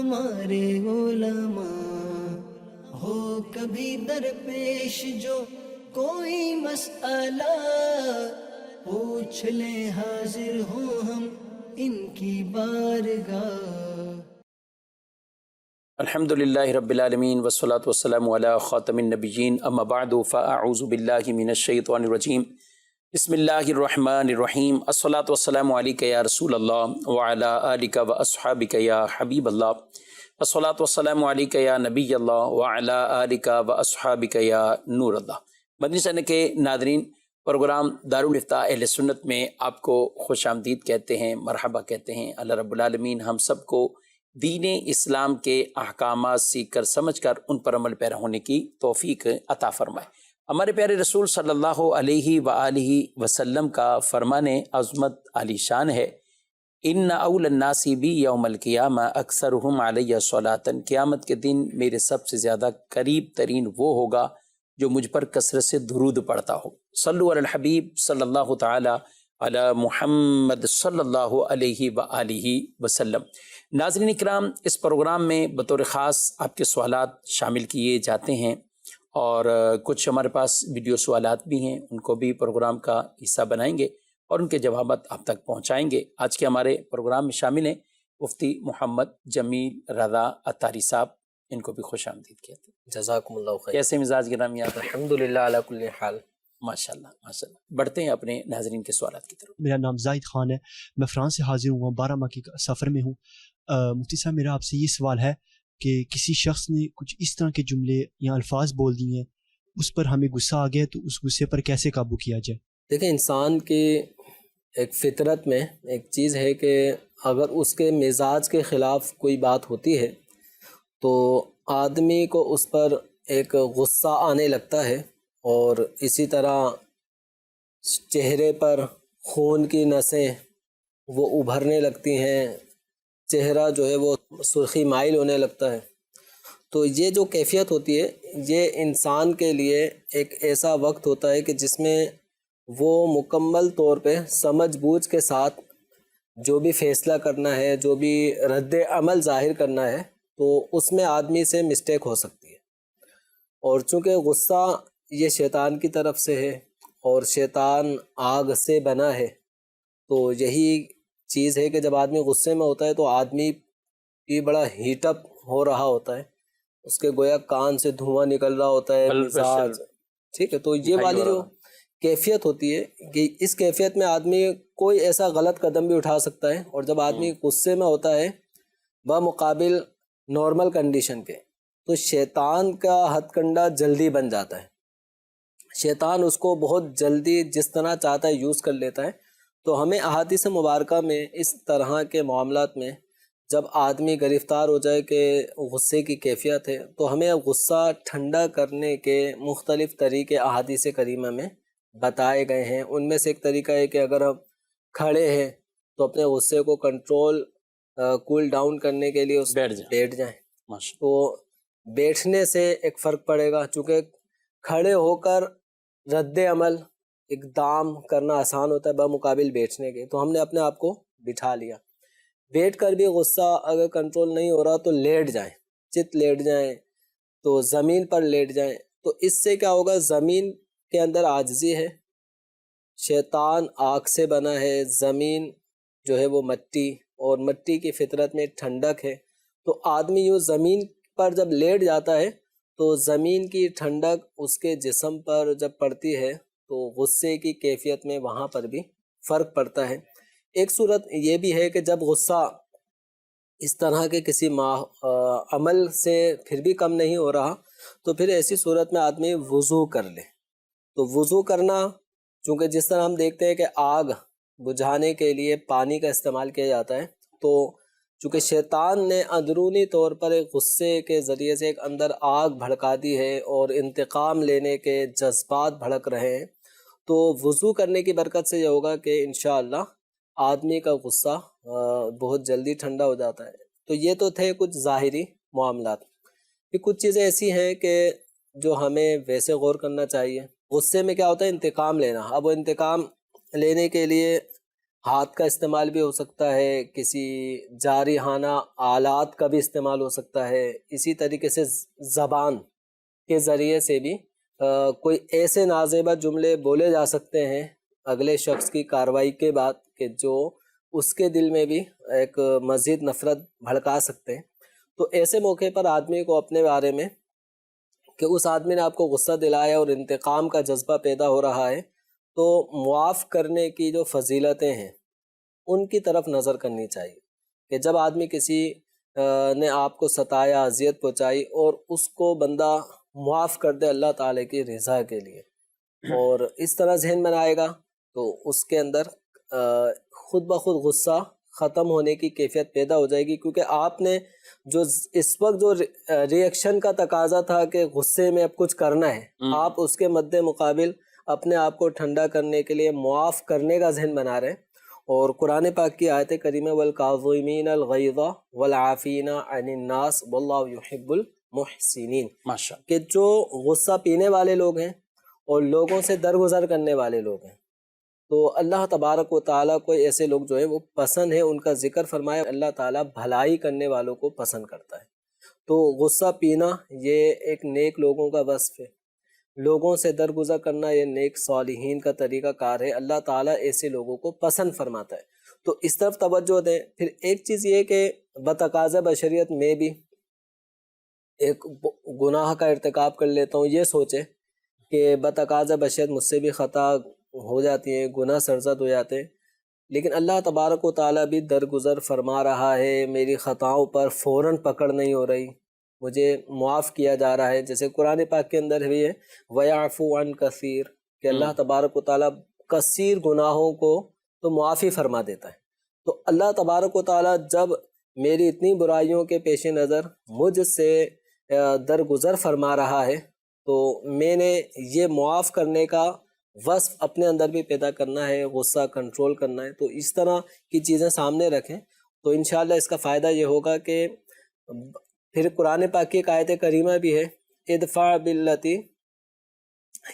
ہمارے علماء، ہو کبھی درپیش جو کوئی مسئلہ، پوچھ لیں حاضر ہوں ہم ان کی بارگاہ۔ الحمد للہ رب العالمین والصلاة والسلام علی خاتم النبیین، اما بعد فاعوذ باللہ من الشیطان الرجیم، بسم اللہ الرحمن الرحیم، الصلاة والسلام علیک یا رسول اللہ وعلی آلک واصحابک یا حبیب اللہ، الصلاة والسلام علیک یا نبی اللہ وعلی آلک واصحابک یا نور اللہ۔ مدنی چینل کے ناظرین، پروگرام دارالافتاء اہل سنت میں آپ کو خوش آمدید کہتے ہیں، مرحبا کہتے ہیں۔ اللہ رب العالمین ہم سب کو دین اسلام کے احکامات سیکھ کر سمجھ کر ان پر عمل پیرا ہونے کی توفیق عطا فرمائے۔ ہمارے پیارے رسول صلی اللہ علیہ وآلہ وسلم کا فرمان عظمت عالی شان ہے، ان اول الناس بی یوم القیامہ اکثرہم علیہ صلاۃ، قیامت کے دن میرے سب سے زیادہ قریب ترین وہ ہوگا جو مجھ پر کثرت سے درود پڑھتا ہو۔ صلو علی الحبیب صلی اللہ تعالی علی محمد صلی اللہ علیہ وآلہ وسلم۔ ناظرین اکرام، اس پروگرام میں بطور خاص آپ کے سوالات شامل کیے جاتے ہیں، اور کچھ ہمارے پاس ویڈیو سوالات بھی ہیں، ان کو بھی پروگرام کا حصہ بنائیں گے اور ان کے جوابات آپ تک پہنچائیں گے۔ آج کے ہمارے پروگرام میں شامل ہیں مفتی محمد جمیل رضا عطاری صاحب، ان کو بھی خوش آمدید کہتے ہیں۔ جزاکم اللہ خیر۔ کیسے مزاج گرامی آپ؟ الحمدللہ علی کل حال۔ ماشاءاللہ ماشاءاللہ۔ بڑھتے ہیں اپنے ناظرین کے سوالات کی طرف۔ میرا نام زاہد خان ہے، میں فرانس سے حاضر ہوا، 12 ماہ کے سفر میں ہوں۔ مفتی صاحب، میرا آپ سے یہ سوال ہے کہ کسی شخص نے کچھ اس طرح کے جملے یا الفاظ بول دیے ہیں، اس پر ہمیں غصہ آ گیا، تو اس غصے پر کیسے قابو کیا جائے؟ دیکھیں، انسان کی ایک فطرت میں ایک چیز ہے کہ اگر اس کے مزاج کے خلاف کوئی بات ہوتی ہے تو آدمی کو اس پر ایک غصہ آنے لگتا ہے، اور اسی طرح چہرے پر خون کی نسیں وہ ابھرنے لگتی ہیں، چہرہ جو ہے وہ سرخی مائل ہونے لگتا ہے۔ تو یہ جو کیفیت ہوتی ہے، یہ انسان کے لیے ایک ایسا وقت ہوتا ہے کہ جس میں وہ مکمل طور پہ سمجھ بوجھ کے ساتھ جو بھی فیصلہ کرنا ہے، جو بھی رد عمل ظاہر کرنا ہے، تو اس میں آدمی سے مسٹیک ہو سکتی ہے۔ اور چونکہ غصہ یہ شیطان کی طرف سے ہے، اور شیطان آگ سے بنا ہے، تو یہی چیز ہے کہ جب آدمی غصے میں ہوتا ہے تو آدمی بھی بڑا ہیٹ اپ ہو رہا ہوتا ہے، اس کے گویا کان سے دھواں نکل رہا ہوتا ہے، مزاج، ٹھیک ہے۔ تو یہ والی جو کیفیت ہوتی ہے کہ اس کیفیت میں آدمی کوئی ایسا غلط قدم بھی اٹھا سکتا ہے، اور جب آدمی غصے میں ہوتا ہے بمقابل نارمل کنڈیشن کے، تو شیطان کا ہتھ کنڈا جلدی بن جاتا ہے، شیطان اس کو بہت جلدی جس طرح چاہتا ہے یوز کر لیتا ہے۔ تو ہمیں احادیث مبارکہ میں اس طرح کے معاملات میں جب آدمی گرفتار ہو جائے کہ غصے کی کیفیت ہے، تو ہمیں غصہ ٹھنڈا کرنے کے مختلف طریقے احادیث کریمہ میں بتائے گئے ہیں۔ ان میں سے ایک طریقہ ہے کہ اگر ہم کھڑے ہیں تو اپنے غصے کو کنٹرول کول ڈاؤن کرنے کے لیے اس بیٹھ جائیں۔ تو بیٹھنے سے ایک فرق پڑے گا، چونکہ کھڑے ہو کر رد عمل اقدام کرنا آسان ہوتا ہے بمقابل بیٹھنے کے، تو ہم نے اپنے آپ کو بٹھا لیا۔ بیٹھ کر بھی غصہ اگر کنٹرول نہیں ہو رہا تو لیٹ جائیں، چت لیٹ جائیں، تو زمین پر لیٹ جائیں۔ تو اس سے کیا ہوگا، زمین کے اندر عاجزی ہے، شیطان آگ سے بنا ہے، زمین جو ہے وہ مٹی، اور مٹی کی فطرت میں ٹھنڈک ہے۔ تو آدمی یوں زمین پر جب لیٹ جاتا ہے تو زمین کی ٹھنڈک اس کے جسم پر جب پڑتی ہے تو غصے کی کیفیت میں وہاں پر بھی فرق پڑتا ہے۔ ایک صورت یہ بھی ہے کہ جب غصہ اس طرح کے کسی عمل سے پھر بھی کم نہیں ہو رہا، تو پھر ایسی صورت میں آدمی وضو کر لے۔ تو وضو کرنا، چونکہ جس طرح ہم دیکھتے ہیں کہ آگ بجھانے کے لیے پانی کا استعمال کیا جاتا ہے، تو چونکہ شیطان نے اندرونی طور پر ایک غصے کے ذریعے سے ایک اندر آگ بھڑکا دی ہے اور انتقام لینے کے جذبات بھڑک رہے ہیں، تو وضو کرنے کی برکت سے یہ ہوگا کہ انشاءاللہ آدمی کا غصہ بہت جلدی ٹھنڈا ہو جاتا ہے۔ تو یہ تو تھے کچھ ظاہری معاملات، کہ کچھ چیزیں ایسی ہیں کہ جو ہمیں ویسے غور کرنا چاہیے۔ غصے میں کیا ہوتا ہے، انتقام لینا۔ اب وہ انتقام لینے کے لیے ہاتھ کا استعمال بھی ہو سکتا ہے، کسی جارحانہ آلات کا بھی استعمال ہو سکتا ہے، اسی طریقے سے زبان کے ذریعے سے بھی کوئی ایسے نازیبہ جملے بولے جا سکتے ہیں اگلے شخص کی کارروائی کے بعد کہ جو اس کے دل میں بھی ایک مزید نفرت بھڑکا سکتے ہیں۔ تو ایسے موقع پر آدمی کو اپنے بارے میں کہ اس آدمی نے آپ کو غصہ دلایا اور انتقام کا جذبہ پیدا ہو رہا ہے، تو معاف کرنے کی جو فضیلتیں ہیں ان کی طرف نظر کرنی چاہیے کہ جب آدمی کسی نے آپ کو ستایا، اذیت پہنچائی اور اس کو بندہ معاف کر دے اللہ تعالیٰ کی رضا کے لیے اور اس طرح ذہن بنائے گا تو اس کے اندر خود بخود غصہ ختم ہونے کی کیفیت پیدا ہو جائے گی، کیونکہ آپ نے جو اس وقت جو ری ایکشن کا تقاضا تھا کہ غصے میں اب کچھ کرنا ہے، آپ اس کے مد مقابل اپنے آپ کو ٹھنڈا کرنے کے لیے معاف کرنے کا ذہن بنا رہے ہیں۔ اور قرآن پاک کی آیت کریمہ والکاظمین الغیظ والعافین عن الناس واللہ یحب المحسنین، ماشاءاللہ، کہ جو غصہ پینے والے لوگ ہیں اور لوگوں سے درگزر کرنے والے لوگ ہیں، تو اللہ تبارک و تعالیٰ کو ایسے لوگ جو ہیں وہ پسند ہے، ان کا ذکر فرمایا اللہ تعالیٰ بھلائی کرنے والوں کو پسند کرتا ہے۔ تو غصہ پینا یہ ایک نیک لوگوں کا وصف ہے، لوگوں سے درگزر کرنا یہ نیک صالحین کا طریقہ کار ہے، اللہ تعالیٰ ایسے لوگوں کو پسند فرماتا ہے۔ تو اس طرف توجہ دیں۔ پھر ایک چیز یہ کہ بتقاضا بشریت میں بھی ایک گناہ کا ارتکاب کر لیتا ہوں، یہ سوچے کہ بتقاضا بشریت مجھ سے بھی خطا ہو جاتی ہے، گناہ سرزد ہو جاتے ہیں، لیکن اللہ تبارک و تعالیٰ بھی درگزر فرما رہا ہے، میری خطاؤں پر فوراً پکڑ نہیں ہو رہی، مجھے معاف کیا جا رہا ہے۔ جیسے قرآن پاک کے اندر بھی ہے وَيَعْفُو عَنْ كَثِيرٍ، کہ اللہ تبارک و تعالیٰ کثیر گناہوں کو تو معافی فرما دیتا ہے۔ تو اللہ تبارک و تعالیٰ جب میری اتنی برائیوں کے پیش نظر مجھ سے درگزر فرما رہا ہے تو میں نے یہ معاف کرنے کا وصف اپنے اندر بھی پیدا کرنا ہے، غصہ کنٹرول کرنا ہے۔ تو اس طرح کی چیزیں سامنے رکھیں تو انشاءاللہ اس کا فائدہ یہ ہوگا کہ پھر قرآن پاک کی ایک آیت کریمہ بھی ہے ادفع باللتی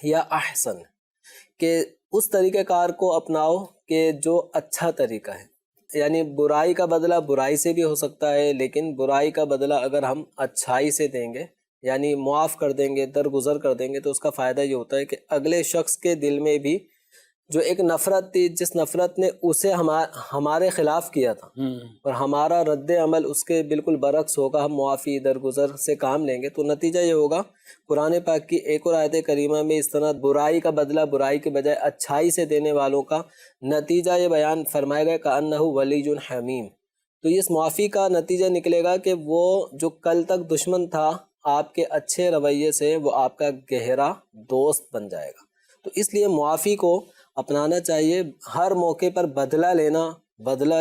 یا احسن، کہ اس طریقہ کار کو اپناؤ کہ جو اچھا طریقہ ہے، یعنی برائی کا بدلہ برائی سے بھی ہو سکتا ہے، لیکن برائی کا بدلہ اگر ہم اچھائی سے دیں گے، یعنی معاف کر دیں گے، درگزر کر دیں گے، تو اس کا فائدہ یہ ہوتا ہے کہ اگلے شخص کے دل میں بھی جو ایک نفرت تھی، جس نفرت نے اسے ہمارے خلاف کیا تھا اور ہمارا رد عمل اس کے بالکل برعکس ہوگا، ہم معافی درگزر سے کام لیں گے، تو نتیجہ یہ ہوگا قرآن پاک کی ایک اور آیت کریمہ میں اس طرح برائی کا بدلہ برائی کے بجائے اچھائی سے دینے والوں کا نتیجہ یہ بیان فرمایا گیا کأنہ ولی حمیم۔ تو اس معافی کا نتیجہ نکلے گا کہ وہ جو کل تک دشمن تھا آپ کے اچھے رویے سے وہ آپ کا گہرا دوست بن جائے گا۔ تو اس لیے معافی کو اپنانا چاہیے، ہر موقع پر بدلہ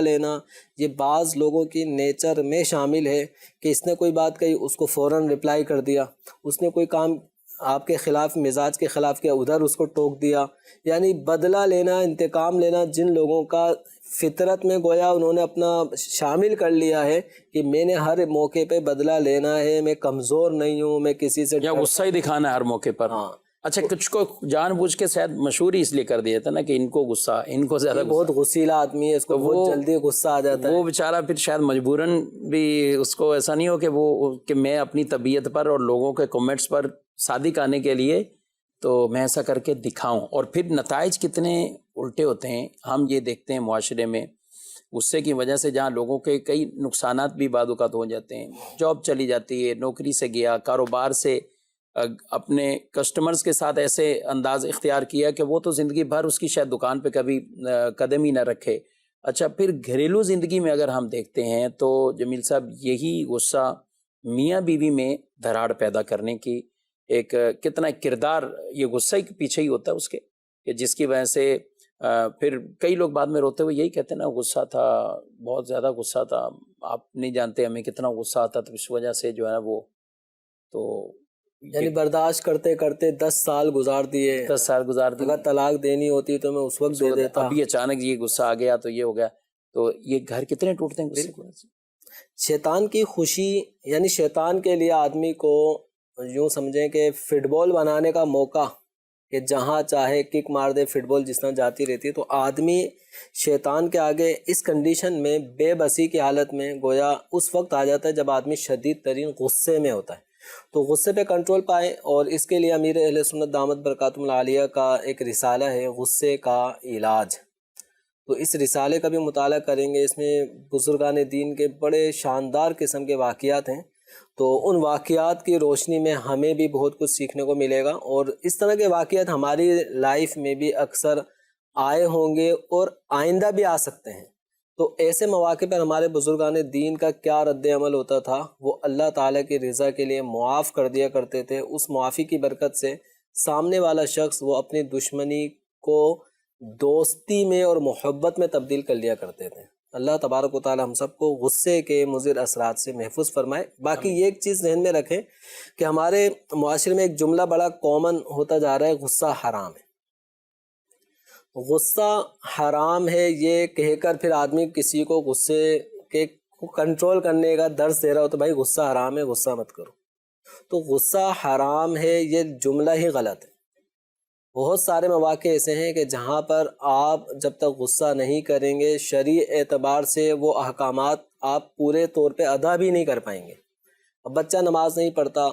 لینا یہ بعض لوگوں کی نیچر میں شامل ہے کہ اس نے کوئی بات کہی اس کو فوراً رپلائی کر دیا، اس نے کوئی کام آپ کے خلاف مزاج کے خلاف کیا ادھر اس کو ٹوک دیا، یعنی بدلہ لینا، انتقام لینا جن لوگوں کا فطرت میں گویا انہوں نے اپنا شامل کر لیا ہے کہ میں نے ہر موقع پہ بدلہ لینا ہے، میں کمزور نہیں ہوں، میں کسی سے یا غصہ ہی دکھانا ہے ہر موقع پر۔ ہاں، اچھا، کچھ کو جان بوجھ کے شاید مشہور ہی اس لیے کر دیا تھا نا کہ ان کو غصہ، ان کو زیادہ بہت غصیلا آدمی ہے، اس کو بہت جلدی غصہ آ جاتا ہے، وہ بیچارہ پھر شاید مجبوراً بھی اس کو ایسا نہیں ہو کہ میں اپنی طبیعت پر اور لوگوں کے کمنٹس پر صادق آنے کے لیے تو میں ایسا کر کے دکھاؤں، اور پھر نتائج کتنے الٹے ہوتے ہیں ہم یہ دیکھتے ہیں معاشرے میں۔ غصے کی وجہ سے جہاں لوگوں کے کئی نقصانات بھی بعض اوقات ہو جاتے ہیں، جاب چلی جاتی ہے، نوکری سے گیا، کاروبار سے اپنے کسٹمرز کے ساتھ ایسے انداز اختیار کیا کہ وہ تو زندگی بھر اس کی شاید دکان پہ کبھی قدم ہی نہ رکھے۔ اچھا، پھر گھریلو زندگی میں اگر ہم دیکھتے ہیں تو جمیل صاحب یہی غصہ میاں بیوی میں دراڑ پیدا کرنے کی ایک کتنا کردار یہ غصہ کے پیچھے ہی ہوتا ہے اس کے، کہ جس کی وجہ سے پھر کئی لوگ بعد میں روتے ہوئے یہی کہتے ہیں نا غصہ تھا، بہت زیادہ غصہ تھا، آپ نہیں جانتے ہمیں کتنا غصہ آتا، تو اس وجہ سے جو ہے وہ تو یعنی برداشت کرتے کرتے 10 سال گزار دیے، 10 سال گزار دیے، اگر طلاق دینی ہوتی تو میں اس وقت دے دیتا، ابھی اچانک یہ غصہ آ گیا تو یہ ہو گیا، تو یہ گھر کتنے ٹوٹتے ہیں غصے کی وجہ سے۔ شیطان کی خوشی، یعنی شیطان کے لیے آدمی کو یوں سمجھیں کہ فٹ بال بنانے کا موقع کہ جہاں چاہے کک مار دے، فٹ بال جس طرح جاتی رہتی ہے. تو آدمی شیطان کے آگے اس کنڈیشن میں بے بسی کی حالت میں گویا اس وقت آ جاتا ہے جب آدمی شدید ترین غصے میں ہوتا ہے. تو غصے پہ کنٹرول پائیں، اور اس کے لیے امیر اہل سنت دامت برکاتہم العالیہ کا ایک رسالہ ہے غصے کا علاج. تو اس رسالے کا بھی مطالعہ کریں گے. اس میں بزرگان دین کے بڑے شاندار قسم کے واقعات ہیں. تو ان واقعات کی روشنی میں ہمیں بھی بہت کچھ سیکھنے کو ملے گا، اور اس طرح کے واقعات ہماری لائف میں بھی اکثر آئے ہوں گے اور آئندہ بھی آ سکتے ہیں. تو ایسے مواقع پر ہمارے بزرگان دین کا کیا رد عمل ہوتا تھا، وہ اللہ تعالیٰ کی رضا کے لیے معاف کر دیا کرتے تھے. اس معافی کی برکت سے سامنے والا شخص وہ اپنی دشمنی کو دوستی میں اور محبت میں تبدیل کر لیا کرتے تھے. اللہ تبارک و تعالی ہم سب کو غصے کے مضر اثرات سے محفوظ فرمائے. باقی یہ ایک چیز ذہن میں رکھیں کہ ہمارے معاشرے میں ایک جملہ بڑا کامن ہوتا جا رہا ہے، غصہ حرام ہے. غصہ حرام ہے یہ کہہ کر پھر آدمی کسی کو غصے کے کنٹرول کرنے کا درس دے رہا ہو تو بھائی غصہ حرام ہے، غصہ مت کرو. تو غصہ حرام ہے یہ جملہ ہی غلط ہے. بہت سارے مواقع ایسے ہیں کہ جہاں پر آپ جب تک غصہ نہیں کریں گے شرعی اعتبار سے وہ احکامات آپ پورے طور پہ ادا بھی نہیں کر پائیں گے. اب بچہ نماز نہیں پڑھتا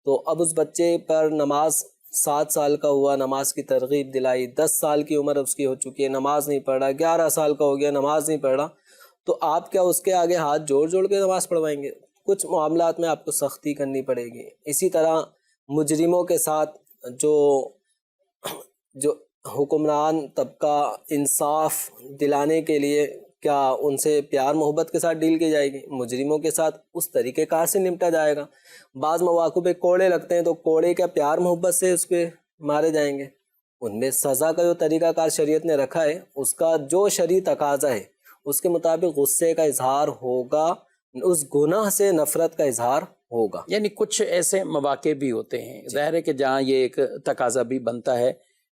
تو اب اس بچے پر نماز 7 سال کا ہوا، نماز کی ترغیب دلائی، 10 سال کی عمر اس کی ہو چکی ہے، نماز نہیں پڑھ رہا، 11 سال کا ہو گیا، نماز نہیں پڑھ رہا، تو آپ کیا اس کے آگے ہاتھ جوڑ جوڑ کے نماز پڑھوائیں گے؟ کچھ معاملات میں آپ کو سختی کرنی پڑے گی. اسی طرح مجرموں کے ساتھ جو حکمران طبقہ انصاف دلانے کے لیے کیا ان سے پیار محبت کے ساتھ ڈیل کی جائے گی؟ مجرموں کے ساتھ اس طریقہ کار سے نمٹا جائے گا. بعض مواقع پہ کوڑے لگتے ہیں تو کوڑے کیا پیار محبت سے اس پہ مارے جائیں گے؟ ان میں سزا کا جو طریقہ کار شریعت نے رکھا ہے اس کا جو شرعی تقاضا ہے اس کے مطابق غصے کا اظہار ہوگا، اس گناہ سے نفرت کا اظہار ہوگا. یعنی کچھ ایسے مواقع بھی ہوتے ہیں ظاہر ہے کہ جہاں یہ ایک تقاضا بھی بنتا ہے،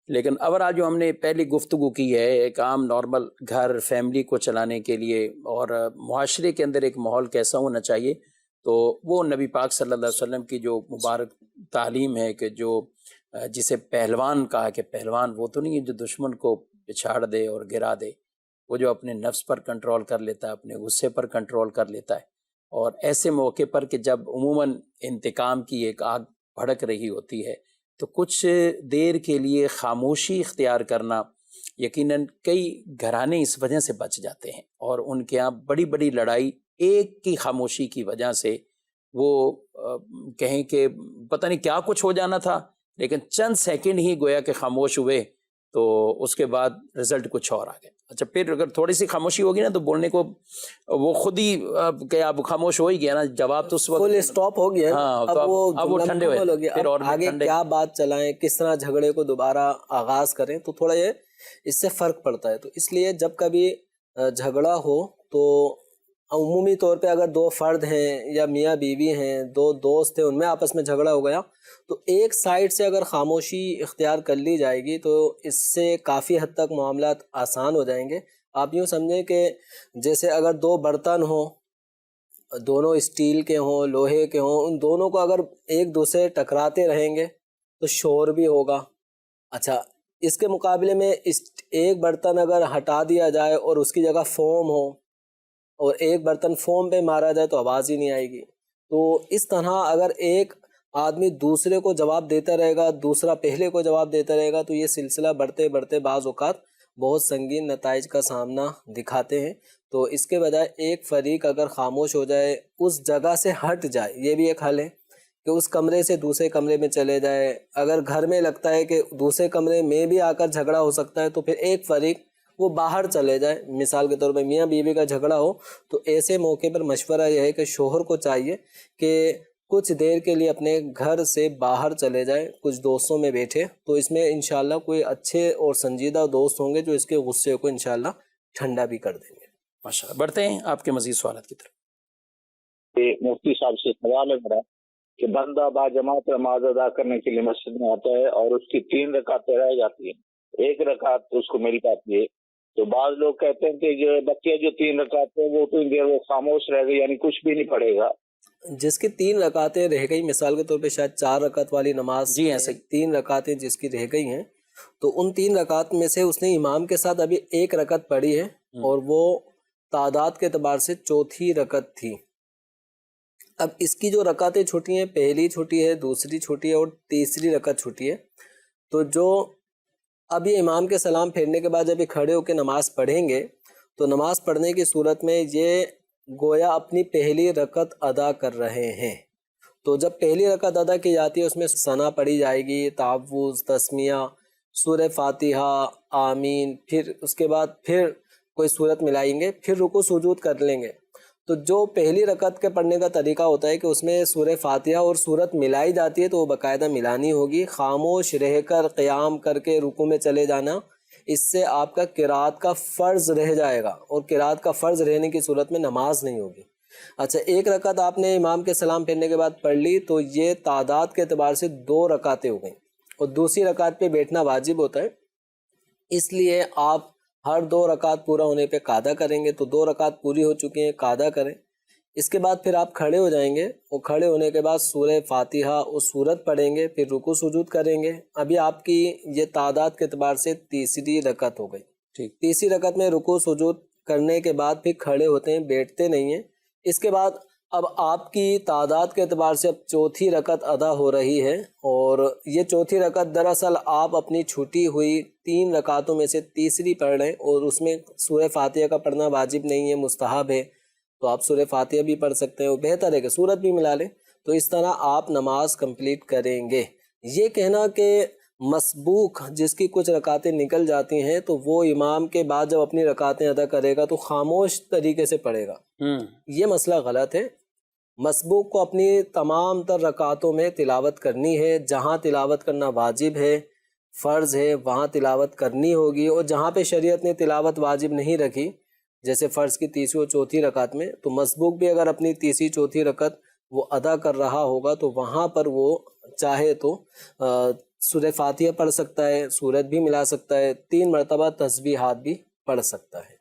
لیکن اوورآل جو ہم نے پہلی گفتگو کی ہے ایک عام نارمل گھر فیملی کو چلانے کے لیے اور معاشرے کے اندر ایک ماحول کیسا ہونا چاہیے، تو وہ نبی پاک صلی اللہ علیہ وسلم کی جو مبارک تعلیم ہے کہ جو جسے پہلوان کہا کہ پہلوان وہ تو نہیں ہے جو دشمن کو پچھاڑ دے اور گرا دے، وہ جو اپنے نفس پر کنٹرول کر لیتا ہے، اپنے غصے پر کنٹرول کر لیتا ہے. اور ایسے موقع پر کہ جب عموماً انتقام کی ایک آگ بھڑک رہی ہوتی ہے تو کچھ دیر کے لیے خاموشی اختیار کرنا، یقیناً کئی گھرانے اس وجہ سے بچ جاتے ہیں اور ان کے یہاں بڑی بڑی لڑائی ایک کی خاموشی کی وجہ سے وہ کہیں کہ پتہ نہیں کیا کچھ ہو جانا تھا، لیکن چند سیکنڈ ہی گویا کہ خاموش ہوئے تو اس کے بعد رزلٹ کچھ اور آ گیا. اچھا پھر اگر تھوڑی سی خاموشی ہوگی نا تو بولنے کو وہ خود ہی کہ اب خاموش ہو ہی گیا نا، جواب تو اس وقت فل اسٹاپ ہو گیا. ہاں اب وہ ٹھنڈے ہوئے پھر اور آگے کیا بات چلائیں، کس طرح جھگڑے کو دوبارہ آغاز کریں، تو تھوڑا یہ اس سے فرق پڑتا ہے. تو اس لیے جب کبھی جھگڑا ہو تو عمومی طور پہ اگر 2 فرد ہیں یا میاں بیوی ہیں، 2 دوست ہیں، ان میں آپس میں جھگڑا ہو گیا تو ایک سائڈ سے اگر خاموشی اختیار کر لی جائے گی تو اس سے کافی حد تک معاملات آسان ہو جائیں گے. آپ یوں سمجھیں کہ جیسے اگر 2 برتن ہوں، دونوں اسٹیل کے ہوں، لوہے کے ہوں، ان دونوں کو اگر ایک دوسرے ٹکراتے رہیں گے تو شور بھی ہوگا. اچھا اس کے مقابلے میں ایک برتن اگر ہٹا دیا جائے اور اس کی جگہ فوم ہو اور ایک برتن فوم پہ مارا جائے تو آواز ہی نہیں آئے گی. تو اس طرح اگر ایک آدمی دوسرے کو جواب دیتا رہے گا، دوسرا پہلے کو جواب دیتا رہے گا تو یہ سلسلہ بڑھتے بڑھتے بعض اوقات بہت سنگین نتائج کا سامنا دکھاتے ہیں. تو اس کے بجائے ایک فریق اگر خاموش ہو جائے، اس جگہ سے ہٹ جائے، یہ بھی ایک حل ہے کہ اس کمرے سے دوسرے کمرے میں چلے جائے. اگر گھر میں لگتا ہے کہ دوسرے کمرے میں بھی آ کر جھگڑا ہو سکتا ہے تو پھر ایک فریق وہ باہر چلے جائے. مثال کے طور پہ میاں بیوی کا جھگڑا ہو تو ایسے موقع پر مشورہ یہ ہے کہ شوہر کو چاہیے کہ کچھ دیر کے لیے اپنے گھر سے باہر چلے جائیں، کچھ دوستوں میں بیٹھے، تو اس میں انشاءاللہ کوئی اچھے اور سنجیدہ دوست ہوں گے جو اس کے غصے کو انشاءاللہ ٹھنڈا بھی کر دیں گے. ماشاءاللہ. بڑھتے ہیں آپ کے مزید سوالات کی طرف. مفتی صاحب سے سوال ہے میرا کہ بندہ با جماعت نماز ادا کرنے کے لیے مسجد میں آتا ہے اور اس کی 3 رکعتیں رہ جاتی ہیں، 1 رکعت اس کو مل جاتی ہے، تو بعض لوگ کہتے ہیں کہ جو بچے جو 3 رکعتیں وہ تو دیر وہ خاموش رہ گئے، یعنی کچھ بھی نہیں پڑھے گا. جس کی 3 رکعتیں رہ گئی، مثال کے طور پہ شاید 4 رکعت والی نماز جی ہاں، صحیح۔ 3 رکعتیں جس کی رہ گئی ہیں، تو ان 3 رکعت میں سے اس نے امام کے ساتھ ابھی 1 رکعت پڑھی ہے، اور وہ تعداد کے اعتبار سے چوتھی رکعت تھی۔ اب اس کی جو رکعتیں چھوٹی ہیں، پہلی چھوٹی ہے، دوسری چھوٹی ہے، اور تیسری رکعت چھوٹی ہے، تو جو اب یہ امام کے سلام پھیرنے کے بعد جب یہ کھڑے ہو کے نماز پڑھیں گے، تو نماز پڑھنے کی صورت میں یہ گویا اپنی پہلی رکعت ادا کر رہے ہیں۔ تو جب پہلی رکعت ادا کی جاتی ہے، اس میں ثنا پڑھی جائے گی، تعوذ، تسمیہ، سورہ فاتحہ، آمین، پھر اس کے بعد پھر کوئی صورت ملائیں گے، پھر رکوع سجود کر لیں گے۔ تو جو پہلی رکعت کے پڑھنے کا طریقہ ہوتا ہے کہ اس میں سورہ فاتحہ اور سورت ملائی جاتی ہے، تو وہ باقاعدہ ملانی ہوگی، خاموش رہ کر قیام کر کے رکوع میں چلے جانا، اس سے آپ کا قرات کا فرض رہ جائے گا، اور قرات کا فرض رہنے کی صورت میں نماز نہیں ہوگی۔ اچھا، 1 رکعت آپ نے امام کے سلام پھیرنے کے بعد پڑھ لی، تو یہ تعداد کے اعتبار سے 2 رکعتیں ہو گئیں، اور دوسری رکعت پہ بیٹھنا واجب ہوتا ہے، اس لیے آپ ہر 2 رکعت پورا ہونے پہ قعدہ کریں گے۔ تو 2 رکعت پوری ہو چکی ہیں، قعدہ کریں، اس کے بعد پھر آپ کھڑے ہو جائیں گے، اور کھڑے ہونے کے بعد سورہ فاتحہ اور سورت پڑھیں گے، پھر رکوع سجود کریں گے۔ ابھی آپ کی یہ تعداد کے اعتبار سے تیسری رکعت ہو گئی۔ ٹھیک۔ تیسری رکعت میں رکوع سجود کرنے کے بعد پھر کھڑے ہوتے ہیں، بیٹھتے نہیں ہیں۔ اس کے بعد اب آپ کی تعداد کے اعتبار سے اب چوتھی رکعت ادا ہو رہی ہے، اور یہ چوتھی رکعت دراصل آپ اپنی چھوٹی ہوئی 3 رکعتوں میں سے تیسری پڑھ رہے ہیں، اور اس میں سورہ فاتحہ کا پڑھنا واجب نہیں ہے، مستحب ہے، تو آپ سورہ فاتحہ بھی پڑھ سکتے ہیں، وہ بہتر ہے کہ سورت بھی ملا لیں۔ تو اس طرح آپ نماز کمپلیٹ کریں گے۔ یہ کہنا کہ مسبوق جس کی کچھ رکعتیں نکل جاتی ہیں، تو وہ امام کے بعد جب اپنی رکعتیں ادا کرے گا تو خاموش طریقے سے پڑھے گا، یہ مسئلہ غلط ہے۔ مسبوق کو اپنی تمام تر رکعتوں میں تلاوت کرنی ہے، جہاں تلاوت کرنا واجب ہے، فرض ہے، وہاں تلاوت کرنی ہوگی، اور جہاں پہ شریعت نے تلاوت واجب نہیں رکھی، جیسے فرض کی تیسری اور چوتھی رکعت میں، تو مسبوق بھی اگر اپنی تیسری چوتھی رکعت وہ ادا کر رہا ہوگا، تو وہاں پر وہ چاہے تو سورہ فاتحہ پڑھ سکتا ہے، سورت بھی ملا سکتا ہے، 3 مرتبہ تسبیحات بھی پڑھ سکتا ہے۔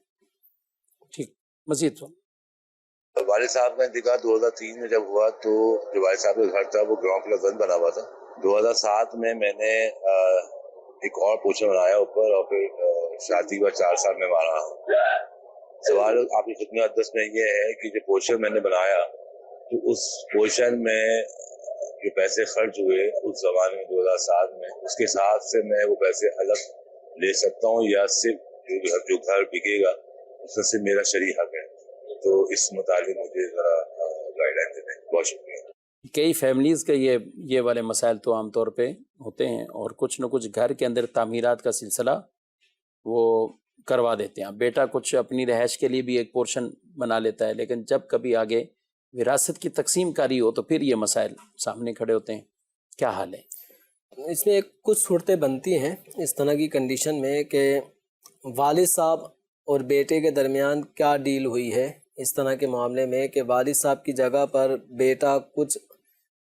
ٹھیک، مزید تو والد صاحب کا انتقال 2003 میں جب ہوا، تو جو والد صاحب کا گھر تھا وہ گراؤنڈ پلس 1 بنا ہوا تھا۔ 2007 میں میں نے ایک اور پوشن بنایا اوپر، اور پھر شادی کا 4 سال میں مارا ہوں۔ سوال آپ کی خدمت میں یہ ہے کہ جو پوشن میں نے بنایا، تو اس پوشن میں جو پیسے خرچ ہوئے اس زمانے میں 2007 میں، اس کے حساب سے میں وہ پیسے الگ لے سکتا ہوں، یا صرف جو گھر بکے گا اس میں سے میرا شرعی حق ہے؟ تو اس متعلق مجھے ذرا گائیڈ لائن دے دیں، بہت شکریہ۔ کئی فیملیز کا یہ والے مسائل تو عام طور پہ ہوتے ہیں، اور کچھ نہ کچھ گھر کے اندر تعمیرات کا سلسلہ وہ کروا دیتے ہیں۔ بیٹا کچھ اپنی رہائش کے لیے بھی ایک پورشن بنا لیتا ہے، لیکن جب کبھی آگے وراثت کی تقسیم کاری ہو تو پھر یہ مسائل سامنے کھڑے ہوتے ہیں۔ کیا حال ہے اس میں کچھ صورتیں بنتی ہیں اس طرح کی کنڈیشن میں کہ والد صاحب اور بیٹے کے درمیان کیا ڈیل ہوئی ہے اس طرح کے معاملے میں، کہ والد صاحب کی جگہ پر بیٹا کچھ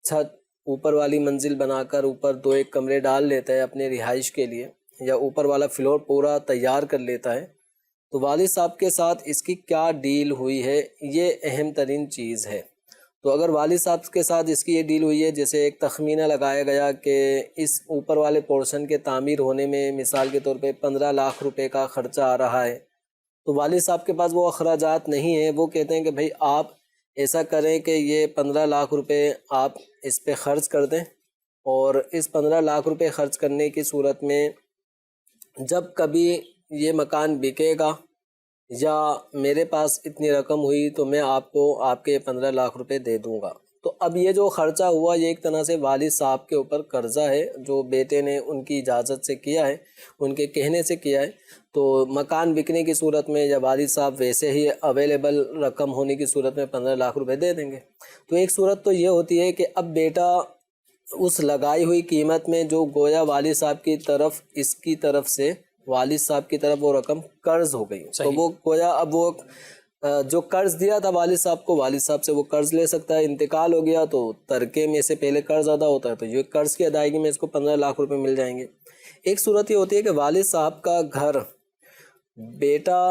چھت اوپر والی منزل بنا کر اوپر 2-1 کمرے ڈال لیتا ہے اپنے رہائش کے لیے، یا اوپر والا فلور پورا تیار کر لیتا ہے، تو والد صاحب کے ساتھ اس کی کیا ڈیل ہوئی ہے، یہ اہم ترین چیز ہے۔ تو اگر والد صاحب کے ساتھ اس کی یہ ڈیل ہوئی ہے، جیسے ایک تخمینہ لگایا گیا کہ اس اوپر والے پورشن کے تعمیر ہونے میں مثال کے طور پہ 15 لاکھ روپے کا خرچہ آ رہا ہے، تو والد صاحب کے پاس وہ اخراجات نہیں ہیں، وہ کہتے ہیں کہ بھائی آپ ایسا کریں کہ یہ 15 لاکھ روپے آپ اس پہ خرچ کر دیں، اور اس 15 لاکھ روپے خرچ کرنے کی صورت میں جب کبھی یہ مکان بکے گا یا میرے پاس اتنی رقم ہوئی تو میں آپ کو آپ کے 15 لاکھ روپے دے دوں گا۔ تو اب یہ جو خرچہ ہوا یہ ایک طرح سے والد صاحب کے اوپر قرضہ ہے، جو بیٹے نے ان کی اجازت سے کیا ہے، ان کے کہنے سے کیا ہے۔ تو مکان بکنے کی صورت میں یا والد صاحب ویسے ہی اویلیبل رقم ہونے کی صورت میں 15 لاکھ روپے دے دیں گے۔ تو ایک صورت تو یہ ہوتی ہے کہ اب بیٹا اس لگائی ہوئی قیمت میں جو گویا والد صاحب کی طرف اس کی طرف سے والد صاحب کی طرف وہ رقم قرض ہو گئی، تو وہ گویا اب وہ جو قرض دیا تھا والد صاحب کو، والد صاحب سے وہ قرض لے سکتا ہے۔ انتقال ہو گیا تو ترکے میں سے پہلے قرض ادا ہوتا ہے، تو یہ قرض کی ادائیگی میں اس کو 15 لاکھ روپے مل جائیں گے۔ ایک صورت یہ ہوتی ہے کہ والد صاحب کا گھر بیٹا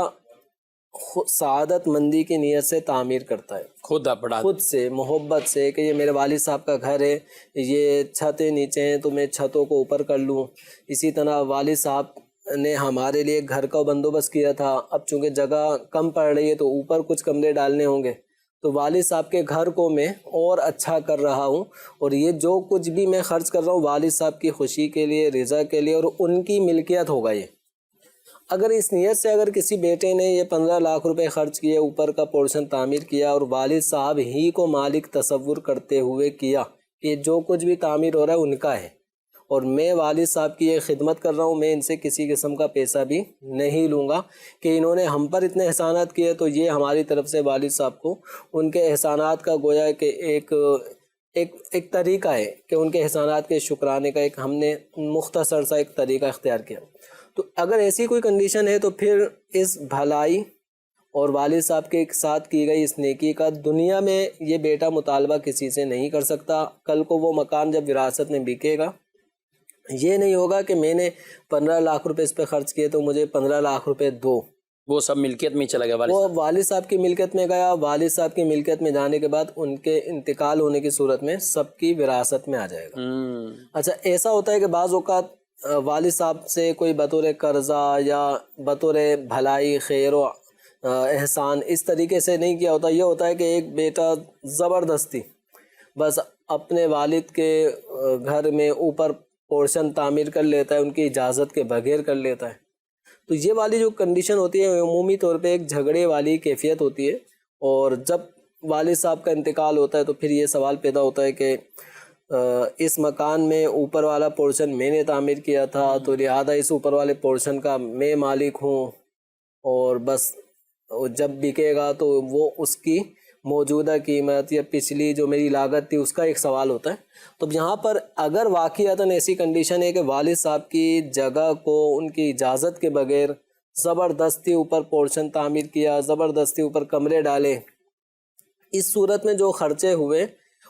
سعادت مندی کی نیت سے تعمیر کرتا ہے، خود بڑا خود سے محبت سے کہ یہ میرے والد صاحب کا گھر ہے، یہ چھتیں نیچے ہیں تو میں چھتوں کو اوپر کر لوں. اسی طرح والد صاحب نے ہمارے لیے گھر کا بندوبست کیا تھا، اب چونکہ جگہ کم پڑ رہی ہے تو اوپر کچھ کمرے ڈالنے ہوں گے، تو والد صاحب کے گھر کو میں اور اچھا کر رہا ہوں، اور یہ جو کچھ بھی میں خرچ کر رہا ہوں والد صاحب کی خوشی کے لیے، رضا کے لیے، اور ان کی ملکیت ہوگا یہ. اگر اس نیت سے اگر کسی بیٹے نے یہ 15 لاکھ روپے خرچ کیے، اوپر کا پورشن تعمیر کیا، اور والد صاحب ہی کو مالک تصور کرتے ہوئے کیا کہ جو کچھ بھی تعمیر ہو رہا ہے ان کا ہے، اور میں والد صاحب کی یہ خدمت کر رہا ہوں، میں ان سے کسی قسم کا پیسہ بھی نہیں لوں گا کہ انہوں نے ہم پر اتنے احسانات کیے تو یہ ہماری طرف سے والد صاحب کو ان کے احسانات کا گویا کہ ایک طریقہ ہے کہ ان کے احسانات کے شکرانے کا ایک ہم نے مختصر سا ایک طریقہ اختیار کیا. تو اگر ایسی کوئی کنڈیشن ہے تو پھر اس بھلائی اور والد صاحب کے ساتھ کی گئی اس نیکی کا دنیا میں یہ بیٹا مطالبہ کسی سے نہیں کر سکتا. کل کو وہ مکان جب وراثت میں بکے گا، یہ نہیں ہوگا کہ میں نے 15 لاکھ روپے اس پہ خرچ کیے تو مجھے 15 لاکھ روپے دو، وہ سب ملکیت میں چلا گیا، وہ والد صاحب کی ملکیت میں گیا. والد صاحب کی ملکیت میں جانے کے بعد ان کے انتقال ہونے کی صورت میں سب کی وراثت میں آ جائے گا. اچھا، ایسا ہوتا ہے کہ بعض اوقات والد صاحب سے کوئی بطور قرضہ یا بطور بھلائی خیر و احسان اس طریقے سے نہیں کیا ہوتا. یہ ہوتا ہے کہ ایک بیٹا زبردستی بس اپنے والد کے گھر میں اوپر پورشن تعمیر کر لیتا ہے، ان کی اجازت کے بغیر کر لیتا ہے. تو یہ والی جو کنڈیشن ہوتی ہے عمومی طور پہ ایک جھگڑے والی کیفیت ہوتی ہے، اور جب والد صاحب کا انتقال ہوتا ہے تو پھر یہ سوال پیدا ہوتا ہے کہ اس مکان میں اوپر والا پورشن میں نے تعمیر کیا تھا تو لہٰذا اس اوپر والے پورشن کا میں مالک ہوں، اور بس جب بکے گا تو وہ اس کی موجودہ قیمت یا پچھلی جو میری لاگت تھی اس کا ایک سوال ہوتا ہے. تو یہاں پر اگر واقعتاً ایسی کنڈیشن ہے کہ والد صاحب کی جگہ کو ان کی اجازت کے بغیر زبردستی اوپر پورشن تعمیر کیا، زبردستی اوپر کمرے ڈالے، اس صورت میں جو خرچے ہوئے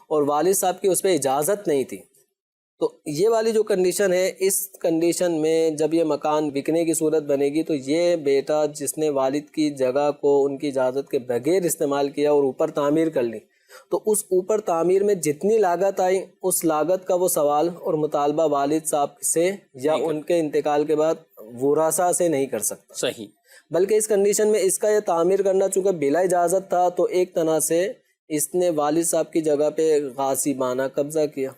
اور والد صاحب کی اس پہ اجازت نہیں تھی، تو یہ والی جو کنڈیشن ہے، اس کنڈیشن میں جب یہ مکان بکنے کی صورت بنے گی تو یہ بیٹا جس نے والد کی جگہ کو ان کی اجازت کے بغیر استعمال کیا اور اوپر تعمیر کر لی، تو اس اوپر تعمیر میں جتنی لاگت آئی اس لاگت کا وہ سوال اور مطالبہ والد صاحب سے یا ان کے انتقال کے بعد ورثاء سے نہیں کر سکتا. صحیح. بلکہ اس کنڈیشن میں اس کا یہ تعمیر کرنا چونکہ بلا اجازت تھا تو ایک طرح سے اس نے والد صاحب کی جگہ پہ غاصبانہ قبضہ کیا،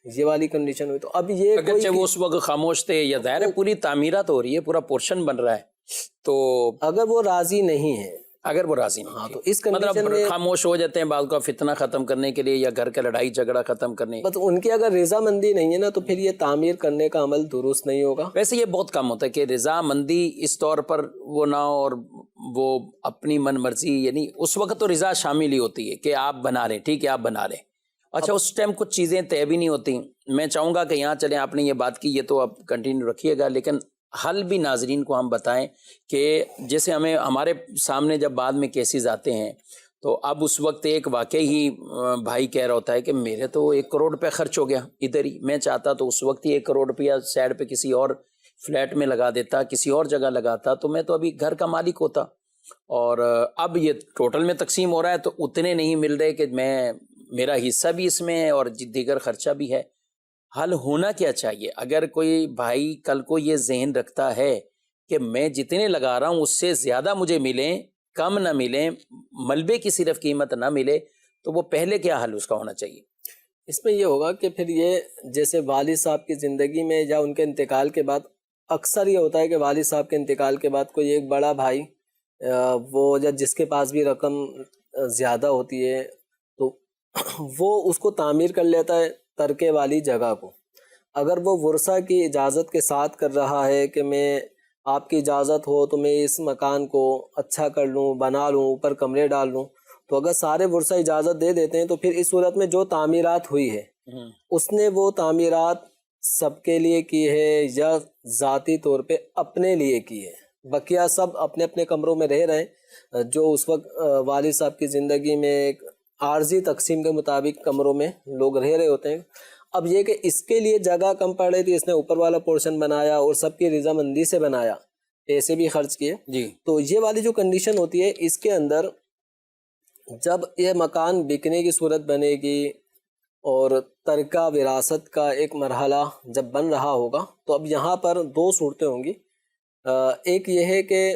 یہ والی کنڈیشن ہوئی. تو اب یہ اگرچہ وہ اس وقت خاموش تھے، یا ظاہر ہے پوری تعمیرات ہو رہی ہے، پورا پورشن بن رہا ہے، تو اگر وہ راضی نہیں ہے، اگر وہ راضی نہیں تو اس کنڈیشن میں خاموش ہو جاتے ہیں بعض کا فتنہ ختم کرنے کے لیے یا گھر کا لڑائی جھگڑا ختم کرنے. بس ان کی اگر رضامندی نہیں ہے نا تو پھر یہ تعمیر کرنے کا عمل درست نہیں ہوگا. ویسے یہ بہت کم ہوتا ہے کہ رضامندی اس طور پر وہ نہ ہو، اور وہ اپنی من مرضی، یعنی اس وقت تو رضا شامل ہی ہوتی ہے کہ آپ بنا لیں، ٹھیک ہے آپ بنا لیں. اچھا، اس ٹائم کچھ چیزیں طے بھی نہیں ہوتی. میں چاہوں گا کہ یہاں چلیں، آپ نے یہ بات کی، یہ تو آپ کنٹینیو رکھیے گا، لیکن حل بھی ناظرین کو ہم بتائیں کہ جیسے ہمیں ہمارے سامنے جب بعد میں کیسز آتے ہیں تو اب اس وقت ایک واقعی ہی بھائی کہہ رہا ہوتا ہے کہ میرے تو 1 کروڑ روپے خرچ ہو گیا ادھر ہی، میں چاہتا تو اس وقت ہی 1 کروڑ روپیہ سائڈ پہ کسی اور فلیٹ میں لگا دیتا، کسی اور جگہ لگاتا، تو میں تو ابھی گھر کا مالک ہوتا. اور اب یہ ٹوٹل میں تقسیم ہو رہا ہے تو اتنے نہیں مل رہے کہ میرا حصہ بھی اس میں ہے اور دیگر خرچہ بھی ہے. حل ہونا کیا چاہیے؟ اگر کوئی بھائی کل کو یہ ذہن رکھتا ہے کہ میں جتنے لگا رہا ہوں اس سے زیادہ مجھے ملیں، کم نہ ملیں، ملبے کی صرف قیمت نہ ملے، تو وہ پہلے کیا حل اس کا ہونا چاہیے؟ اس میں یہ ہوگا کہ پھر یہ جیسے والد صاحب کی زندگی میں یا ان کے انتقال کے بعد اکثر یہ ہوتا ہے کہ والد صاحب کے انتقال کے بعد کوئی ایک بڑا بھائی وہ یا جس کے پاس بھی رقم زیادہ ہوتی ہے تو وہ اس کو تعمیر کر لیتا ہے ترکے والی جگہ کو. اگر وہ ورثہ کی اجازت کے ساتھ کر رہا ہے کہ میں آپ کی اجازت ہو تو میں اس مکان کو اچھا کر لوں، بنا لوں، اوپر کمرے ڈال لوں، تو اگر سارے ورثہ اجازت دے دیتے ہیں تو پھر اس صورت میں جو تعمیرات ہوئی ہے اس نے وہ تعمیرات سب کے لیے کی ہے یا ذاتی طور پہ اپنے لیے کی ہے. بقیہ سب اپنے اپنے کمروں میں رہ رہے ہیں، جو اس وقت والد صاحب کی زندگی میں ایک عارضی تقسیم کے مطابق کمروں میں لوگ رہ رہے ہوتے ہیں. اب یہ کہ اس کے لیے جگہ کم پڑ رہی تھی، اس نے اوپر والا پورشن بنایا اور سب کی رضامندی سے بنایا، پیسے بھی خرچ کیے. جی تو یہ والی جو کنڈیشن ہوتی ہے اس کے اندر جب یہ مکان بکنے کی صورت بنے گی اور ترکہ وراثت کا ایک مرحلہ جب بن رہا ہوگا تو اب یہاں پر دو صورتیں ہوں گی. ایک یہ ہے کہ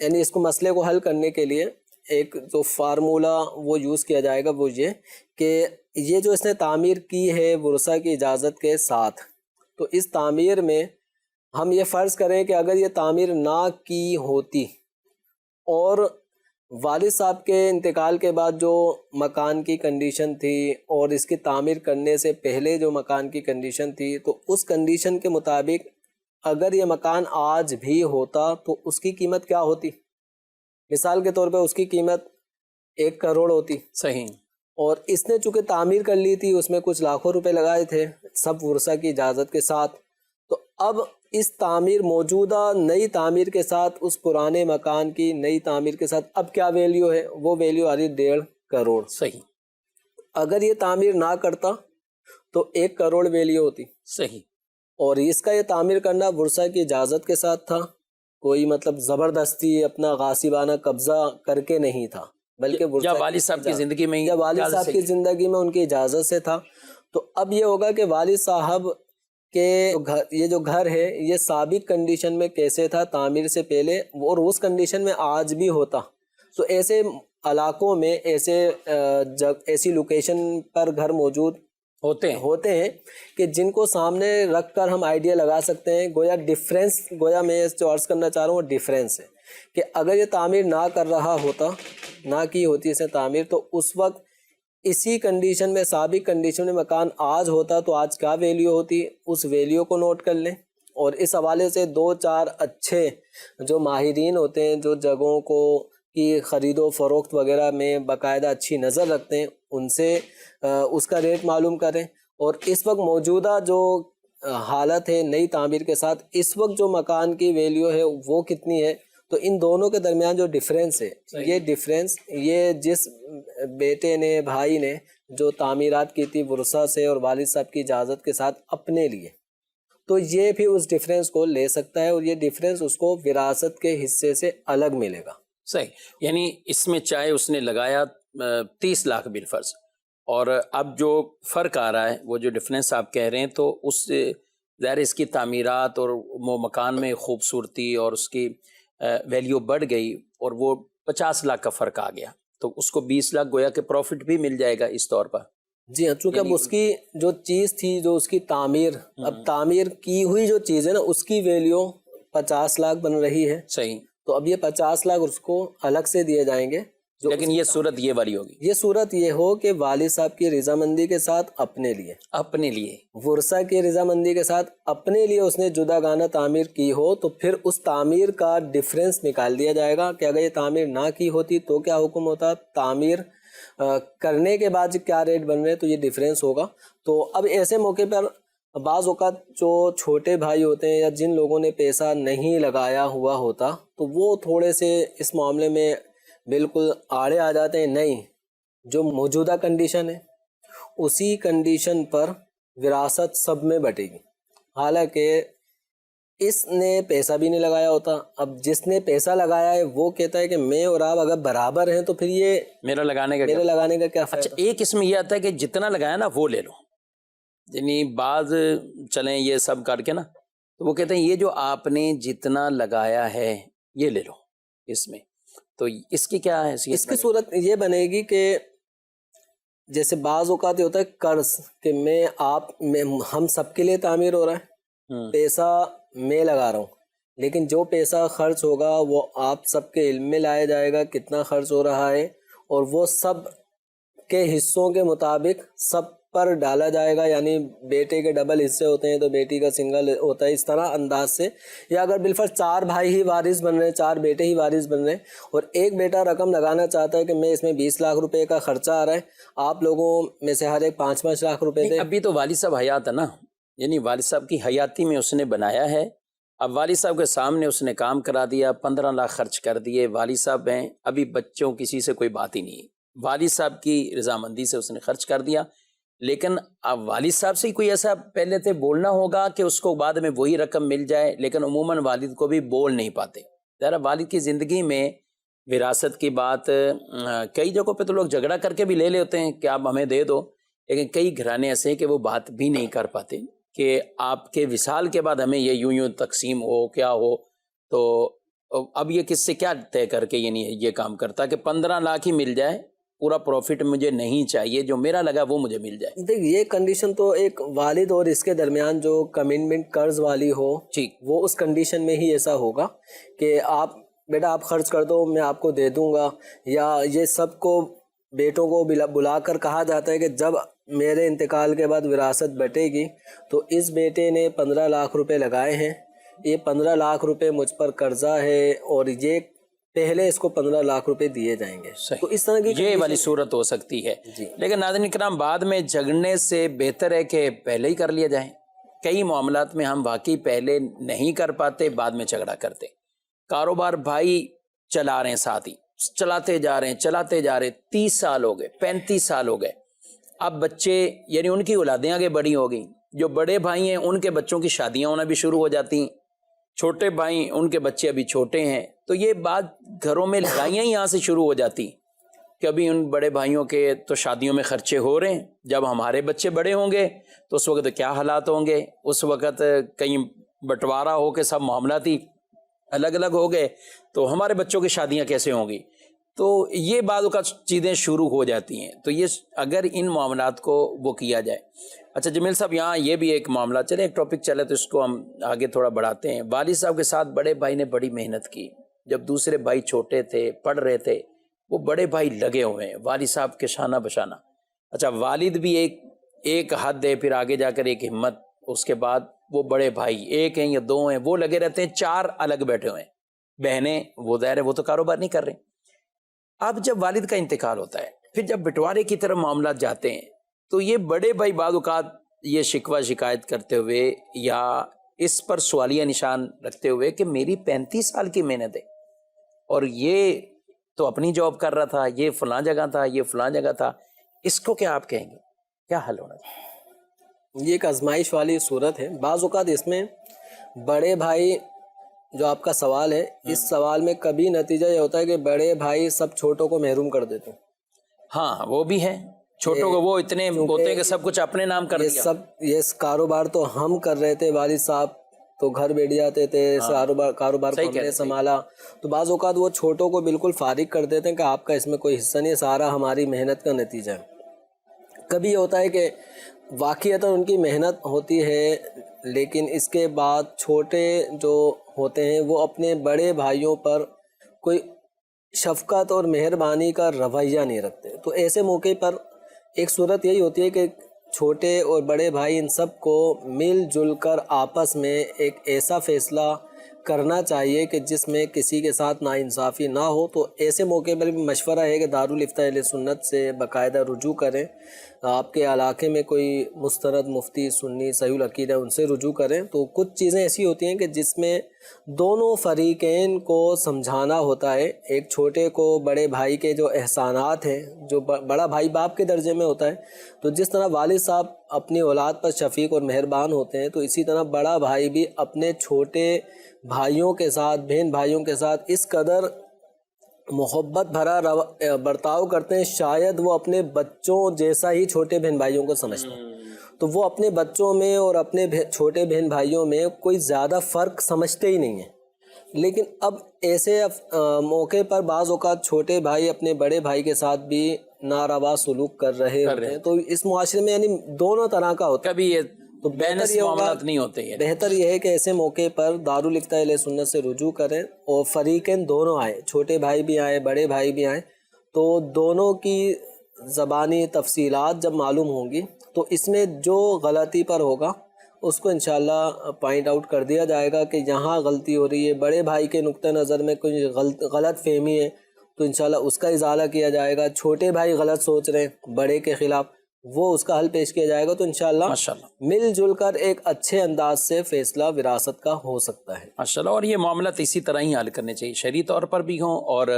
یعنی اس کو مسئلے کو حل کرنے کے لیے ایک جو فارمولہ وہ یوز کیا جائے گا وہ یہ کہ یہ جو اس نے تعمیر کی ہے ورثہ کی اجازت کے ساتھ، تو اس تعمیر میں ہم یہ فرض کریں کہ اگر یہ تعمیر نہ کی ہوتی اور والد صاحب کے انتقال کے بعد جو مکان کی کنڈیشن تھی اور اس کی تعمیر کرنے سے پہلے جو مکان کی کنڈیشن تھی، تو اس کنڈیشن کے مطابق اگر یہ مکان آج بھی ہوتا تو اس کی قیمت کیا ہوتی؟ مثال کے طور پہ اس کی قیمت 1 کروڑ ہوتی. صحیح. اور اس نے چونکہ تعمیر کر لی تھی، اس میں کچھ لاکھوں روپے لگائے تھے سب ورثہ کی اجازت کے ساتھ، تو اب اس تعمیر موجودہ نئی تعمیر کے ساتھ اس پرانے مکان کی نئی تعمیر کے ساتھ اب کیا ویلیو ہے؟ وہ ویلیو آ رہی 1.5 کروڑ. صحیح. اگر یہ تعمیر نہ کرتا تو 1 کروڑ ویلیو ہوتی. صحیح. اور اس کا یہ تعمیر کرنا ورثہ کی اجازت کے ساتھ تھا، کوئی مطلب زبردستی اپنا غاصبانہ قبضہ کر کے نہیں تھا، بلکہ یا والد صاحب کی زندگی میں یا والد صاحب کی زندگی میں ان کی اجازت سے تھا. تو اب یہ ہوگا کہ والد صاحب کے یہ جو گھر ہے یہ سابق کنڈیشن میں کیسے تھا تعمیر سے پہلے اور اس کنڈیشن میں آج بھی ہوتا. تو ایسے علاقوں میں ایسی لوکیشن پر گھر موجود ہوتے ہیں کہ جن کو سامنے رکھ کر ہم آئیڈیا لگا سکتے ہیں. گویا ڈیفرنس، گویا میں جو عرض کرنا چاہ رہا ہوں وہ ڈیفرنس ہے کہ اگر یہ تعمیر نہ کر رہا ہوتا، نہ کی ہوتی اسے تعمیر، تو اس وقت اسی کنڈیشن میں سابق کنڈیشن میں مکان آج ہوتا تو آج کیا ویلیو ہوتی، اس ویلیو کو نوٹ کر لیں. اور اس حوالے سے 2-4 اچھے جو ماہرین ہوتے ہیں جو جگہوں کو کی خرید و فروخت وغیرہ میں باقاعدہ اچھی نظر رکھتے ہیں، ان سے اس کا ریٹ معلوم کریں. اور اس وقت موجودہ جو حالت ہے نئی تعمیر کے ساتھ، اس وقت جو مکان کی ویلیو ہے وہ کتنی ہے، تو ان دونوں کے درمیان جو ڈیفرنس ہے، یہ ڈیفرنس یہ جس بیٹے نے، بھائی نے جو تعمیرات کی تھی ورثہ سے اور والد صاحب کی اجازت کے ساتھ اپنے لیے، تو یہ بھی اس ڈیفرنس کو لے سکتا ہے اور یہ ڈیفرنس اس کو وراثت کے حصے سے الگ ملے گا. صحیح. یعنی اس میں چاہے اس نے لگایا 30 لاکھ بالفرض، اور اب جو فرق آ رہا ہے وہ جو ڈفرینس آپ کہہ رہے ہیں، تو اس سے ظاہر اس کی تعمیرات اور وہ مکان میں خوبصورتی اور اس کی ویلیو بڑھ گئی اور وہ 50 لاکھ کا فرق آ گیا، تو اس کو 20 لاکھ گویا کہ پروفٹ بھی مل جائے گا اس طور پر. جی ہاں، چونکہ اب اس کی جو چیز تھی، جو اس کی تعمیر، اب تعمیر کی ہوئی جو چیز ہے نا، اس کی ویلیو 50 لاکھ بن رہی ہے. صحیح. تو اب یہ 50 لاکھ اس کو الگ سے دیے جائیں گے. لیکن یہ صورت یہ والی ہوگی، یہ صورت یہ ہو کہ والد صاحب کی رضامندی کے ساتھ اپنے لیے ورثہ کی رضامندی کے ساتھ اپنے لیے اس نے جدا گانہ تعمیر کی ہو، تو پھر اس تعمیر کا ڈفرینس نکال دیا جائے گا کہ اگر یہ تعمیر نہ کی ہوتی تو کیا حکم ہوتا، تعمیر کرنے کے بعد کیا ریٹ بن رہے، تو یہ ڈفرینس ہوگا. تو اب ایسے موقع پر بعض اوقات جو چھوٹے بھائی ہوتے ہیں یا جن لوگوں نے پیسہ نہیں لگایا ہوا ہوتا، تو وہ تھوڑے سے اس معاملے میں بالکل آڑے آ جاتے ہیں. نہیں، جو موجودہ کنڈیشن ہے اسی کنڈیشن پر وراثت سب میں بٹے گی، حالانکہ اس نے پیسہ بھی نہیں لگایا ہوتا. اب جس نے پیسہ لگایا ہے وہ کہتا ہے کہ میں اور آپ اگر برابر ہیں تو پھر یہ میرا لگانے کا کیا فائدہ. اچھا، ایک اس میں یہ آتا ہے کہ جتنا لگایا نا وہ لے لو، یعنی بعض چلیں یہ سب کر کے نا، تو وہ کہتے ہیں یہ جو آپ نے جتنا لگایا ہے یہ لے لو اس میں. تو اس کی کیا ہے؟ اس کی صورت یہ بنے گی کہ جیسے بعض اوقات یہ ہوتا ہے قرض، کہ ہم سب کے لیے تعمیر ہو رہا ہے، پیسہ میں لگا رہا ہوں، لیکن جو پیسہ خرچ ہوگا وہ آپ سب کے علم میں لایا جائے گا کتنا خرچ ہو رہا ہے، اور وہ سب کے حصوں کے مطابق سب پر ڈالا جائے گا. یعنی بیٹے کے ڈبل حصے ہوتے ہیں تو بیٹی کا سنگل ہوتا ہے، اس طرح انداز سے. یا اگر بالفرض 4 بھائی ہی وارث بن رہے ہیں، 4 بیٹے ہی وارث بن رہے ہیں، اور ایک بیٹا رقم لگانا چاہتا ہے کہ میں اس میں 20 لاکھ روپے کا خرچہ آ رہا ہے، آپ لوگوں میں سے ہر ایک 5-5 لاکھ روپے دے. ابھی تو والد صاحب حیات ہے نا، یعنی والد صاحب کی حیاتی میں اس نے بنایا ہے. اب والد صاحب کے سامنے اس نے کام کرا دیا، 15 لاکھ خرچ کر دیے، والد صاحب ہیں، ابھی بچوں کسی سے کوئی بات ہی نہیں ہے، والد صاحب کی رضامندی سے اس نے خرچ کر دیا. لیکن اب والد صاحب سے کوئی ایسا پہلے سے بولنا ہوگا کہ اس کو بعد میں وہی رقم مل جائے، لیکن عموماً والد کو بھی بول نہیں پاتے. ذرا والد کی زندگی میں وراثت کی بات کئی جگہوں پہ تو لوگ جھگڑا کر کے بھی لے لیتے ہیں کہ آپ ہمیں دے دو، لیکن کئی گھرانے ایسے ہیں کہ وہ بات بھی نہیں کر پاتے کہ آپ کے وصال کے بعد ہمیں یہ یوں تقسیم ہو کیا ہو. تو اب یہ کس سے کیا طے کر کے یہ کام کرتا کہ 15 لاکھ ہی مل جائے، پورا پروفٹ مجھے نہیں چاہیے، جو میرا لگا وہ مجھے مل جائے. دیکھ یہ کنڈیشن تو ایک والد اور اس کے درمیان جو کمٹمنٹ قرض والی ہو ٹھیک، وہ اس کنڈیشن میں ہی ایسا ہوگا کہ آپ بیٹا آپ خرچ کر دو میں آپ کو دے دوں گا. یا یہ سب کو بیٹوں کو بلا کر کہا جاتا ہے کہ جب میرے انتقال کے بعد وراثت بٹے گی تو اس بیٹے نے 15 لاکھ روپے لگائے ہیں، یہ 15 لاکھ روپے مجھ پر قرضہ ہے اور یہ پہلے اس کو 15 لاکھ روپے دیے جائیں گے. تو اس طرح کی یہ والی صورت ہو سکتی ہے. جی. لیکن ناظرین کرام بعد میں جھگڑنے سے بہتر ہے کہ پہلے ہی کر لیا جائے. کئی معاملات میں ہم واقعی پہلے نہیں کر پاتے، بعد میں جھگڑا کرتے. کاروبار بھائی چلا رہے ہیں، ساتھ ہی چلاتے جا رہے ہیں 30 سال ہو گئے، 35 سال ہو گئے. اب بچے یعنی ان کی اولادیں آگے بڑی ہو گئیں، جو بڑے بھائی ہیں ان کے بچوں کی شادیاں ہونا بھی شروع ہو جاتی ہیں، چھوٹے بھائی ان کے بچے ابھی چھوٹے ہیں. تو یہ بات گھروں میں لڑائیاں یہاں سے شروع ہو جاتی کہ ابھی ان بڑے بھائیوں کے تو شادیوں میں خرچے ہو رہے ہیں، جب ہمارے بچے بڑے ہوں گے تو اس وقت کیا حالات ہوں گے. اس وقت کہیں بٹوارا ہو کے سب معاملات ہی الگ الگ ہو گئے تو ہمارے بچوں کی شادیاں کیسے ہوں گی. تو یہ بعض اوقات چیزیں شروع ہو جاتی ہیں. تو یہ اگر ان معاملات کو وہ کیا جائے. اچھا جمیل صاحب یہاں یہ بھی ایک معاملہ چلے، ایک ٹاپک چلے تو اس کو ہم آگے تھوڑا بڑھاتے ہیں. والد صاحب کے ساتھ بڑے بھائی نے بڑی محنت کی، جب دوسرے بھائی چھوٹے تھے پڑھ رہے تھے، وہ بڑے بھائی لگے ہوئے ہیں والد صاحب کے شانہ بشانہ. اچھا والد بھی ایک حد ہے، پھر آگے جا کر ایک ہمت، اس کے بعد وہ بڑے بھائی ایک ہیں یا 2 ہیں وہ لگے رہتے ہیں، 4 الگ بیٹھے ہوئے ہیں. بہنیں وہ ظاہر ہے وہ تو کاروبار نہیں کر رہے. اب جب والد کا انتقال ہوتا ہے، پھر جب بٹوارے کی طرف معاملات جاتے ہیں تو یہ بڑے بھائی بعض اوقات یہ شکوہ شکایت کرتے ہوئے یا اس پر سوالیہ نشان رکھتے ہوئے کہ میری 35 سال کی محنت ہے اور یہ تو اپنی جاب کر رہا تھا، یہ فلاں جگہ تھا، یہ فلاں جگہ تھا، اس کو کیا آپ کہیں گے، کیا حل ہونا چاہیے؟ یہ ایک آزمائش والی صورت ہے. بعض اوقات اس میں بڑے بھائی جو آپ کا سوال ہے، اس سوال میں کبھی نتیجہ یہ ہوتا ہے کہ بڑے بھائی سب چھوٹوں کو محروم کر دیتے ہیں. ہاں وہ بھی ہے، چھوٹوں کو وہ اتنے ہوتے ہیں کہ سب کچھ اپنے نام کر دیا. یہ کاروبار تو ہم کر رہے تھے، والد صاحب تو گھر بیٹھ جاتے تھے، کاروبار کو ہم نے سنبھالا. تو بعض اوقات وہ چھوٹوں کو بالکل فارغ کر دیتے ہیں کہ آپ کا اس میں کوئی حصہ نہیں، سارا ہماری محنت کا نتیجہ ہے. کبھی ہوتا ہے کہ واقعتاً ان کی محنت ہوتی ہے لیکن اس کے بعد چھوٹے جو ہوتے ہیں وہ اپنے بڑے بھائیوں پر کوئی شفقت اور مہربانی کا رویہ نہیں رکھتے. تو ایسے موقع پر ایک صورت یہی ہوتی ہے کہ چھوٹے اور بڑے بھائی ان سب کو مل جل کر آپس میں ایک ایسا فیصلہ کرنا چاہیے کہ جس میں کسی کے ساتھ ناانصافی نہ ہو. تو ایسے موقع پر بھی مشورہ ہے کہ دارالفتہ اہل سنت سے باقاعدہ رجوع کریں. آپ کے علاقے میں کوئی مستند مفتی سنی صحیح العقیدہ ان سے رجوع کریں. تو کچھ چیزیں ایسی ہوتی ہیں کہ جس میں دونوں فریقین کو سمجھانا ہوتا ہے. ایک چھوٹے کو بڑے بھائی کے جو احسانات ہیں، جو بڑا بھائی باپ کے درجے میں ہوتا ہے، تو جس طرح والد صاحب اپنی اولاد پر شفیق اور مہربان ہوتے ہیں تو اسی طرح بڑا بھائی بھی اپنے چھوٹے بھائیوں کے ساتھ، بہن بھائیوں کے ساتھ اس قدر محبت بھرا برتاؤ کرتے ہیں شاید وہ اپنے بچوں جیسا ہی چھوٹے بہن بھائیوں کو سمجھتے ہیں. تو وہ اپنے بچوں میں اور اپنے چھوٹے بہن بھائیوں میں کوئی زیادہ فرق سمجھتے ہی نہیں ہیں. لیکن اب ایسے موقع پر بعض اوقات چھوٹے بھائی اپنے بڑے بھائی کے ساتھ بھی ناروا سلوک کر رہے ہوتے ہیں. تو اس معاشرے میں یعنی دونوں طرح کا ہوتا ہے. کبھی یہ تو بینس معاملات نہیں ہوتے ہیں. بہتر یہ ہے کہ ایسے موقع پر دارالفتہ اہل سنت سے رجوع کریں اور فریقین دونوں آئیں، چھوٹے بھائی بھی آئیں، بڑے بھائی بھی آئیں. تو دونوں کی زبانی تفصیلات جب معلوم ہوں گی تو اس میں جو غلطی پر ہوگا اس کو انشاءاللہ پوائنٹ آؤٹ کر دیا جائے گا کہ یہاں غلطی ہو رہی ہے. بڑے بھائی کے نقطہ نظر میں کوئی غلط فہمی ہے تو انشاءاللہ اس کا ازالہ کیا جائے گا. چھوٹے بھائی غلط سوچ رہے ہیں بڑے کے خلاف، وہ اس کا حل پیش کیا جائے گا. تو انشاءاللہ مل جل کر ایک اچھے انداز سے فیصلہ وراثت کا ہو سکتا ہے. ماشاءاللہ. اور یہ معاملات اسی طرح ہی حل کرنے چاہیے، شرعی طور پر بھی ہوں اور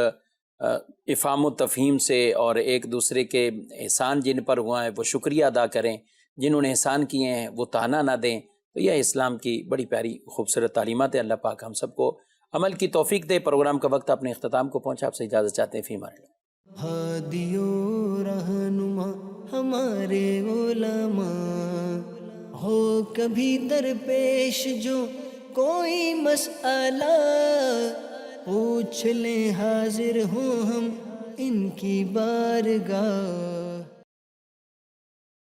افہام و تفہیم سے اور ایک دوسرے کے احسان جن پر ہوا ہے وہ شکریہ ادا کریں، جنہوں نے احسان کیے ہیں وہ طعنہ نہ دیں. تو یہ اسلام کی بڑی پیاری خوبصورت تعلیمات ہے. اللہ پاک ہم سب کو عمل کی توفیق دے. پروگرام کا وقت اپنے اختتام کو پہنچا، آپ سے اجازت چاہتے ہیں. فی امان اللہ. ہادی و رہنما ہمارے علماء، ہو کبھی درپیش جو کوئی مسئلہ، پوچھ لیں حاضر ہوں ہم ان کی بارگاہ.